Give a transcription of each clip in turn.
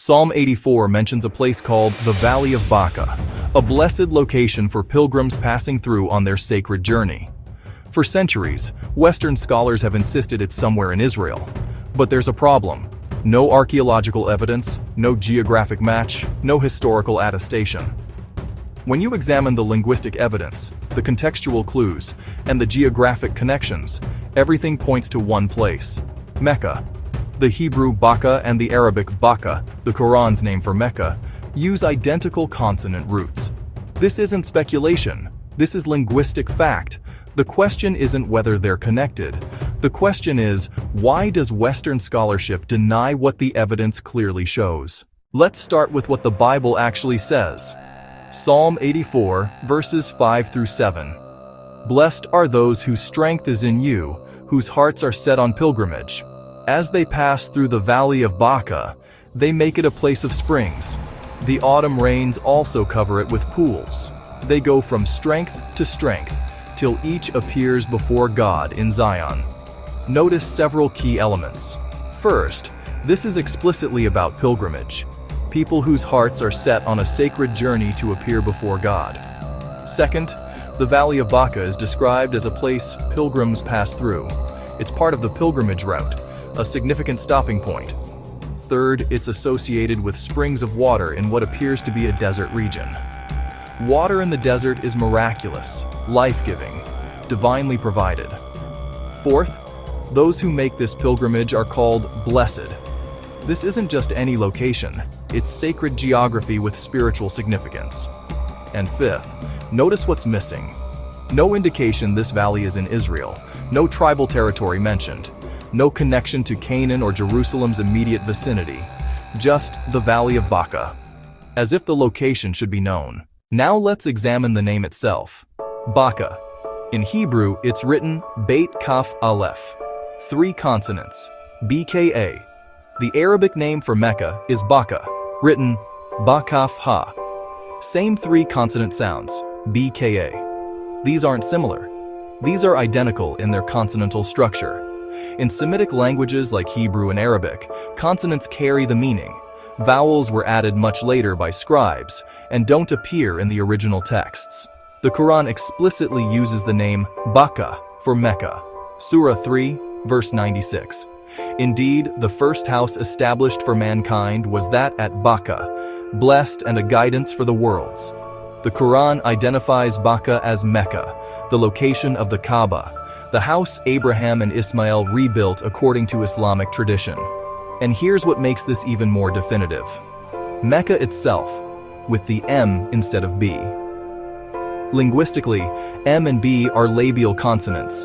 Psalm 84 mentions a place called the Valley of Baca, a blessed location for pilgrims passing through on their sacred journey. For centuries, Western scholars have insisted it's somewhere in Israel. But there's a problem. No archaeological evidence, no geographic match, no historical attestation. When you examine the linguistic evidence, the contextual clues, and the geographic connections, everything points to one place: Mecca. The Hebrew Bakkah and the Arabic Bakkah, the Quran's name for Mecca, use identical consonant roots. This isn't speculation, this is linguistic fact. The question isn't whether they're connected. The question is, why does Western scholarship deny what the evidence clearly shows? Let's start with what the Bible actually says. Psalm 84, verses 5 through 7. Blessed are those whose strength is in you, whose hearts are set on pilgrimage. As they pass through the Valley of Baca, they make it a place of springs. The autumn rains also cover it with pools. They go from strength to strength, till each appears before God in Zion. Notice several key elements. First, this is explicitly about pilgrimage. People whose hearts are set on a sacred journey to appear before God. Second, the Valley of Baca is described as a place pilgrims pass through. It's part of the pilgrimage route, a significant stopping point. Third, it's associated with springs of water in what appears to be a desert region. Water in the desert is miraculous, life-giving, divinely provided. Fourth, those who make this pilgrimage are called blessed. This isn't just any location, it's sacred geography with spiritual significance. And fifth, notice what's missing. No indication this valley is in Israel, no tribal territory mentioned, no connection to Canaan or Jerusalem's immediate vicinity, just the Valley of Baca, as if the location should be known. Now let's examine the name itself. Baca. In Hebrew, it's written Beit Kaf Aleph. 3 consonants, BKA. The Arabic name for Mecca is Bakkah, written Bakaf Ha. Same 3 consonant sounds, BKA. These aren't similar. These are identical in their consonantal structure. In Semitic languages like Hebrew and Arabic, consonants carry the meaning. Vowels were added much later by scribes and don't appear in the original texts. The Quran explicitly uses the name Bakkah for Mecca. Surah 3, verse 96. Indeed, the first house established for mankind was that at Bakkah, blessed and a guidance for the worlds. The Quran identifies Bakkah as Mecca, the location of the Kaaba, the house Abraham and Ismael rebuilt according to Islamic tradition. And here's what makes this even more definitive. Mecca itself, with the M instead of B. Linguistically, M and B are labial consonants.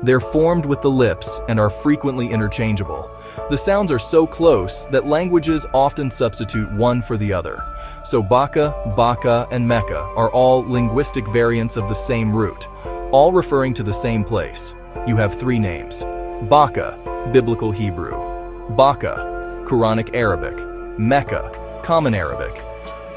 They're formed with the lips and are frequently interchangeable. The sounds are so close that languages often substitute one for the other. So Bakkah, Baca, and Mecca are all linguistic variants of the same root, all referring to the same place. You have 3 names: Bakkah, Biblical Hebrew; Baca, Quranic Arabic; Mecca, Common Arabic,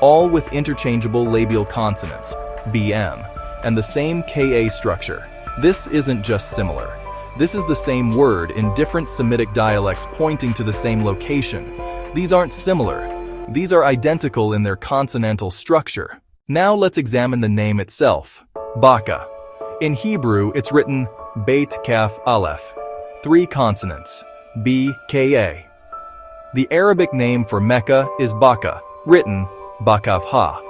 all with interchangeable labial consonants, BM, and the same KA structure. This isn't just similar. This is the same word in different Semitic dialects pointing to the same location. These aren't similar. These are identical in their consonantal structure. Now let's examine the name itself, Bakkah. In Hebrew, it's written Beit Kaf Aleph, 3 consonants, B-K-A. The Arabic name for Mecca is Bakkah, written Bakaf Ha.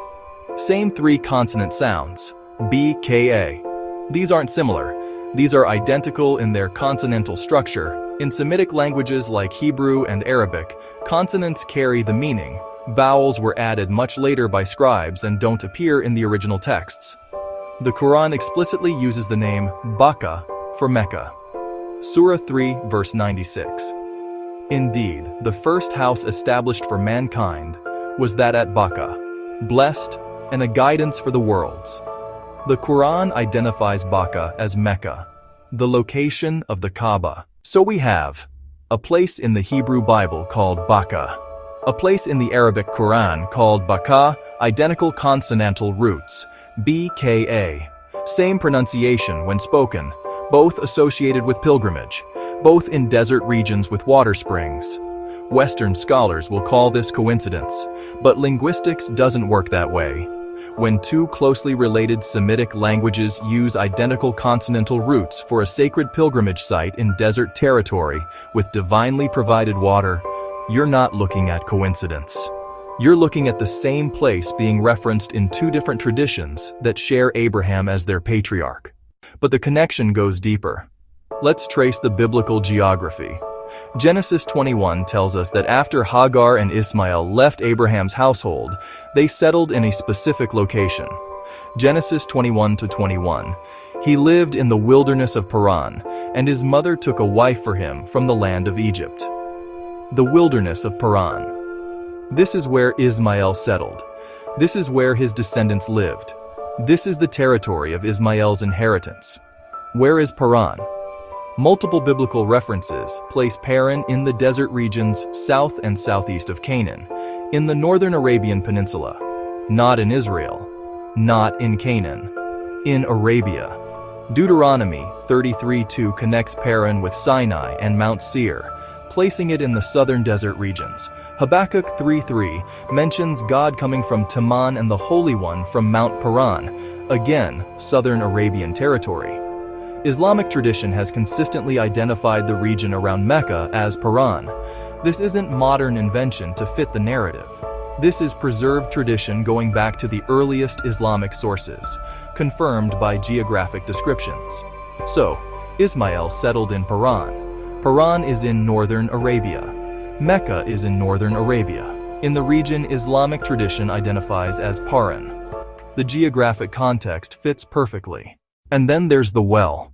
Same 3 consonant sounds, B-K-A. These aren't similar. These are identical in their consonantal structure. In Semitic languages like Hebrew and Arabic, consonants carry the meaning. Vowels were added much later by scribes and don't appear in the original texts. The Quran explicitly uses the name Bakkah for Mecca. Surah 3, verse 96. Indeed, the first house established for mankind was that at Bakkah, blessed and a guidance for the worlds. The Quran identifies Bakkah as Mecca, the location of the Kaaba. So we have a place in the Hebrew Bible called Bakkah, a place in the Arabic Quran called Bakkah, identical consonantal roots, BKA, same pronunciation when spoken, both associated with pilgrimage, both in desert regions with water springs. Western scholars will call this coincidence, but linguistics doesn't work that way. When two closely related Semitic languages use identical consonantal roots for a sacred pilgrimage site in desert territory with divinely provided water, you're not looking at coincidence. You're looking at the same place being referenced in two different traditions that share Abraham as their patriarch. But the connection goes deeper. Let's trace the biblical geography. Genesis 21 tells us that after Hagar and Ismael left Abraham's household, they settled in a specific location. Genesis 21-21. He lived in the wilderness of Paran, and his mother took a wife for him from the land of Egypt. The wilderness of Paran. This is where Ismael settled. This is where his descendants lived. This is the territory of Ismael's inheritance. Where is Paran? Multiple biblical references place Paran in the desert regions south and southeast of Canaan, in the northern Arabian Peninsula, not in Israel, not in Canaan, in Arabia. Deuteronomy 33:2 connects Paran with Sinai and Mount Seir, placing it in the southern desert regions. Habakkuk 3:3 mentions God coming from Teman and the Holy One from Mount Paran, again, southern Arabian territory. Islamic tradition has consistently identified the region around Mecca as Paran. This isn't modern invention to fit the narrative. This is preserved tradition going back to the earliest Islamic sources, confirmed by geographic descriptions. So, Ismael settled in Paran. Paran is in northern Arabia. Mecca is in northern Arabia, in the region Islamic tradition identifies as Paran. The geographic context fits perfectly. And then there's the well.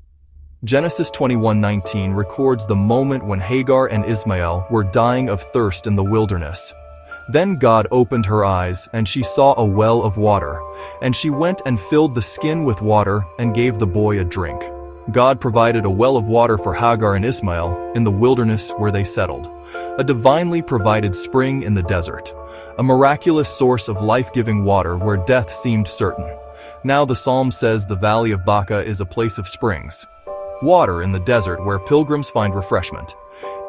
Genesis 21:19 records the moment when Hagar and Ismael were dying of thirst in the wilderness. Then God opened her eyes, and she saw a well of water, and she went and filled the skin with water and gave the boy a drink. God provided a well of water for Hagar and Ismael in the wilderness where they settled, a divinely provided spring in the desert, a miraculous source of life-giving water where death seemed certain. Now the psalm says the Valley of Baca is a place of springs, water in the desert where pilgrims find refreshment.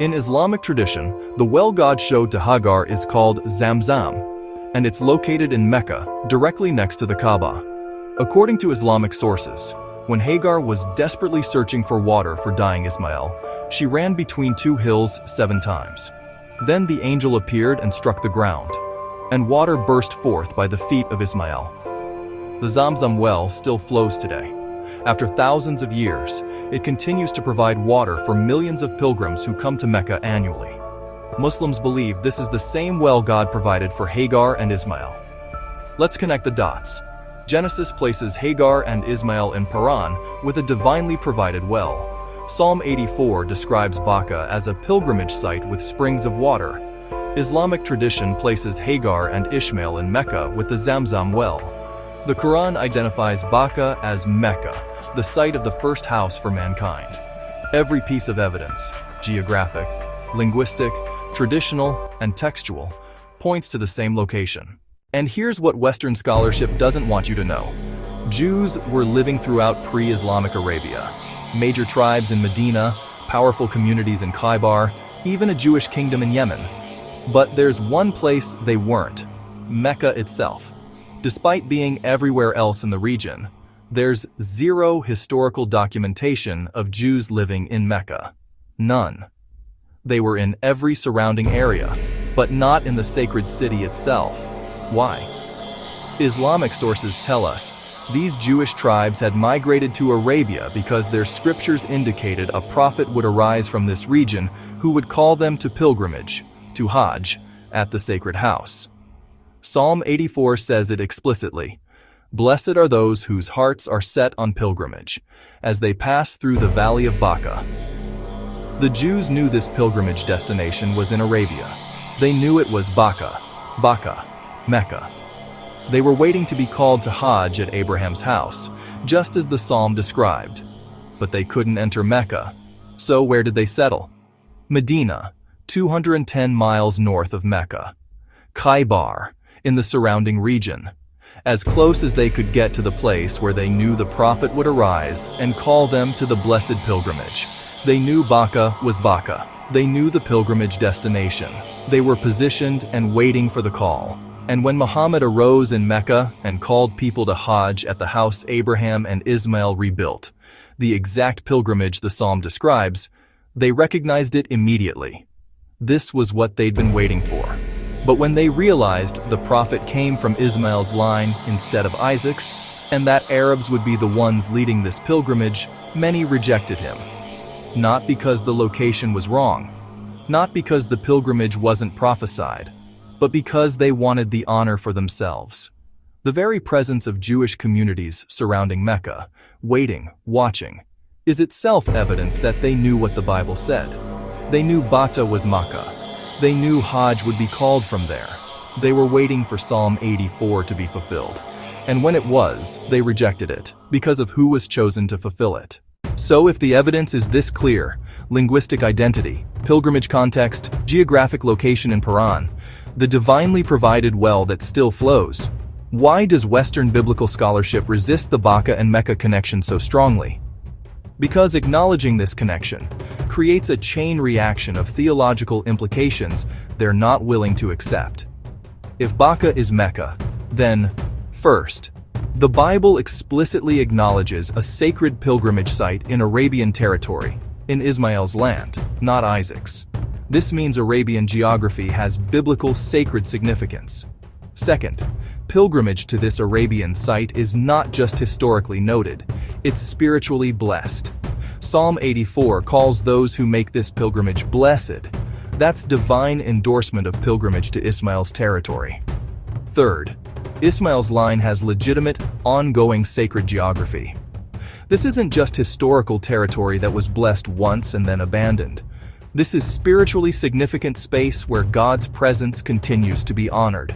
In Islamic tradition, the well God showed to Hagar is called zamzam, and it's located in Mecca, directly next to the Kaaba. According to Islamic sources, when Hagar was desperately searching for water for dying Ismael, she ran between two hills 7 times. Then the angel appeared and struck the ground, and water burst forth by the feet of Ismael. The Zamzam well still flows today. After thousands of years, it continues to provide water for millions of pilgrims who come to Mecca annually. Muslims believe this is the same well God provided for Hagar and Ismael. Let's connect the dots. Genesis places Hagar and Ismael in Paran with a divinely provided well. Psalm 84 describes Bakkah as a pilgrimage site with springs of water. Islamic tradition places Hagar and Ishmael in Mecca with the Zamzam well. The Quran identifies Bakkah as Mecca, the site of the first house for mankind. Every piece of evidence, geographic, linguistic, traditional, and textual, points to the same location. And here's what Western scholarship doesn't want you to know. Jews were living throughout pre-Islamic Arabia. Major tribes in Medina, powerful communities in Khaybar, even a Jewish kingdom in Yemen. But there's one place they weren't, Mecca itself. Despite being everywhere else in the region, there's zero historical documentation of Jews living in Mecca. None. They were in every surrounding area, but not in the sacred city itself. Why? Islamic sources tell us these Jewish tribes had migrated to Arabia because their scriptures indicated a prophet would arise from this region who would call them to pilgrimage, to Hajj, at the sacred house. Psalm 84 says it explicitly, "Blessed are those whose hearts are set on pilgrimage, as they pass through the Valley of Baca." The Jews knew this pilgrimage destination was in Arabia. They knew it was Bakkah, Mecca. They were waiting to be called to Hajj at Abraham's house, just as the psalm described. But they couldn't enter Mecca. So where did they settle? Medina, 210 miles north of Mecca. Khaybar, in the surrounding region, as close as they could get to the place where they knew the prophet would arise and call them to the blessed pilgrimage. They knew Bakkah was Bakkah, They knew the pilgrimage destination. They were positioned and waiting for the call. And when Muhammad arose in Mecca and called people to Hajj at the house Abraham and Ismael rebuilt, the exact pilgrimage the psalm describes, they recognized it immediately. This was what they'd been waiting for. But when they realized the prophet came from Ismael's line instead of Isaac's, and that Arabs would be the ones leading this pilgrimage, many rejected him. Not because the location was wrong, not because the pilgrimage wasn't prophesied, but because they wanted the honor for themselves. The very presence of Jewish communities surrounding Mecca, waiting, watching, is itself evidence that they knew what the Bible said. They knew Bakkah was Mecca. They knew Hajj would be called from there. They were waiting for Psalm 84 to be fulfilled. And when it was, they rejected it, because of who was chosen to fulfill it. So if the evidence is this clear, linguistic identity, pilgrimage context, geographic location and paran, the divinely provided well that still flows, why does Western biblical scholarship resist the Bakkah and Mecca connection so strongly? Because acknowledging this connection creates a chain reaction of theological implications they're not willing to accept. If Bakkah is Mecca, then, first, the Bible explicitly acknowledges a sacred pilgrimage site in Arabian territory, in Ismael's land, not Isaac's. This means Arabian geography has biblical sacred significance. Second, pilgrimage to this Arabian site is not just historically noted, it's spiritually blessed. Psalm 84 calls those who make this pilgrimage blessed. That's divine endorsement of pilgrimage to Ismael's territory. Third, Ismael's line has legitimate, ongoing sacred geography. This isn't just historical territory that was blessed once and then abandoned. This is spiritually significant space where God's presence continues to be honored.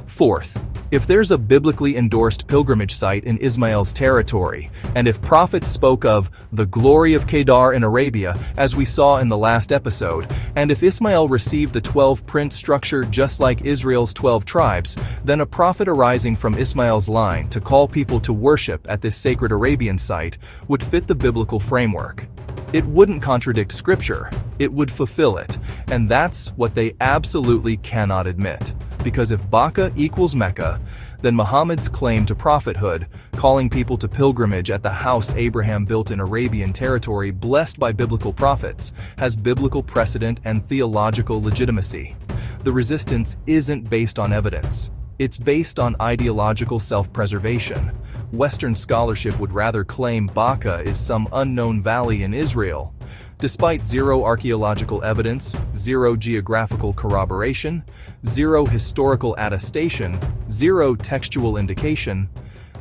Fourth, if there's a biblically endorsed pilgrimage site in Ismael's territory, and if prophets spoke of the glory of Kedar in Arabia, as we saw in the last episode, and if Ismael received the 12 prince structure just like Israel's 12 tribes, then a prophet arising from Ismael's line to call people to worship at this sacred Arabian site would fit the biblical framework. It wouldn't contradict Scripture, it would fulfill it, and that's what they absolutely cannot admit. Because if Bakkah equals Mecca, then Muhammad's claim to prophethood, calling people to pilgrimage at the house Abraham built in Arabian territory blessed by biblical prophets, has biblical precedent and theological legitimacy. The resistance isn't based on evidence. It's based on ideological self-preservation. Western scholarship would rather claim Bakkah is some unknown valley in Israel. Despite zero archaeological evidence, zero geographical corroboration, zero historical attestation, zero textual indication,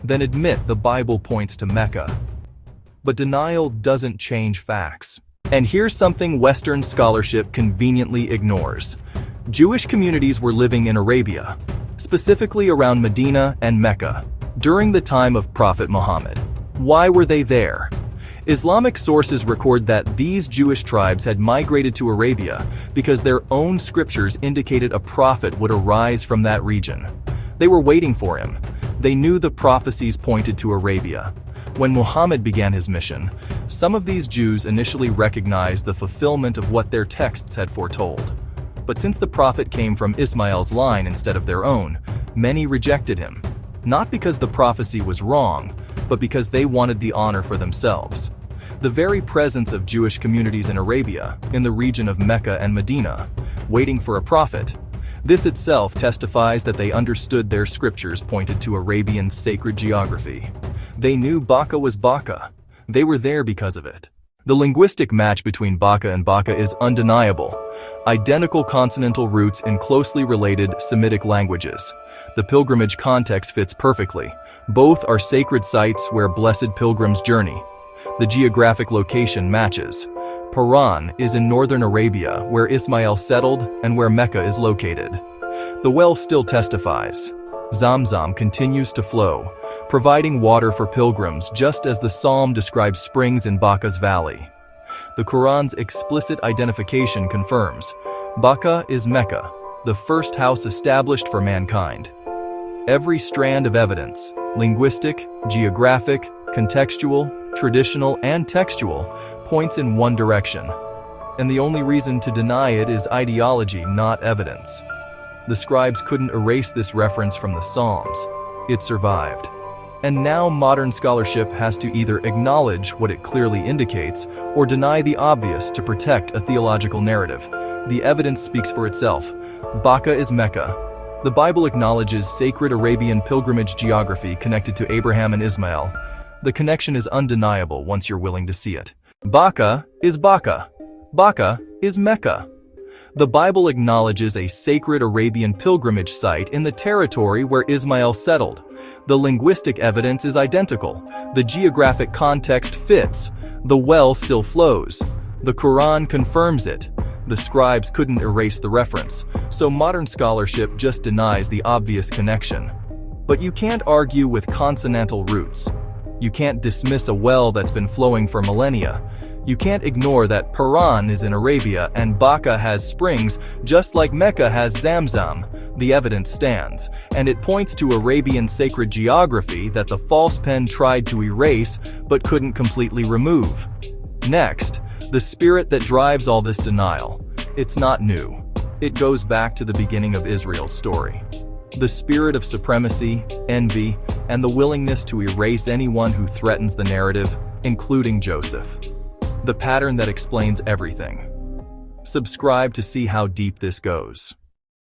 then admit the Bible points to Mecca. But denial doesn't change facts. And here's something Western scholarship conveniently ignores. Jewish communities were living in Arabia, specifically around Medina and Mecca, during the time of Prophet Muhammad. Why were they there? Islamic sources record that these Jewish tribes had migrated to Arabia because their own scriptures indicated a prophet would arise from that region. They were waiting for him. They knew the prophecies pointed to Arabia. When Muhammad began his mission, some of these Jews initially recognized the fulfillment of what their texts had foretold. But since the prophet came from Ismael's line instead of their own, many rejected him. Not because the prophecy was wrong, but because they wanted the honor for themselves. The very presence of Jewish communities in Arabia, in the region of Mecca and Medina, waiting for a prophet, this itself testifies that they understood their scriptures pointed to Arabian sacred geography. They knew Bakkah was Bakkah. They were there because of it. The linguistic match between Bakkah and Bakkah is undeniable. Identical consonantal roots in closely related Semitic languages. The pilgrimage context fits perfectly. Both are sacred sites where blessed pilgrims journey. The geographic location matches. Paran is in northern Arabia, where Ismael settled and where Mecca is located. The well still testifies. Zamzam continues to flow, providing water for pilgrims just as the psalm describes springs in Bakkah's valley. The Quran's explicit identification confirms Bakkah is Mecca, the first house established for mankind. Every strand of evidence, linguistic, geographic, contextual, traditional, and textual, points in one direction. and the only reason to deny it is ideology, not evidence. The scribes couldn't erase this reference from the Psalms. It survived. And now modern scholarship has to either acknowledge what it clearly indicates or deny the obvious to protect a theological narrative. The evidence speaks for itself. Bakkah is Mecca. The Bible acknowledges sacred Arabian pilgrimage geography connected to Abraham and Ismael. The connection is undeniable once you're willing to see it. Bakkah is Bakkah. Bakkah is Mecca. The Bible acknowledges a sacred Arabian pilgrimage site in the territory where Ismael settled. The linguistic evidence is identical. The geographic context fits. The well still flows. The Quran confirms it. The scribes couldn't erase the reference, so modern scholarship just denies the obvious connection. But you can't argue with consonantal roots. You can't dismiss a well that's been flowing for millennia. You can't ignore that Paran is in Arabia and Bakkah has springs, just like Mecca has zamzam. The evidence stands, and it points to Arabian sacred geography that the false pen tried to erase but couldn't completely remove. Next, the spirit that drives all this denial. It's not new. It goes back to the beginning of Israel's story. The spirit of supremacy, envy, and the willingness to erase anyone who threatens the narrative, including Joseph. The pattern that explains everything. Subscribe to see how deep this goes.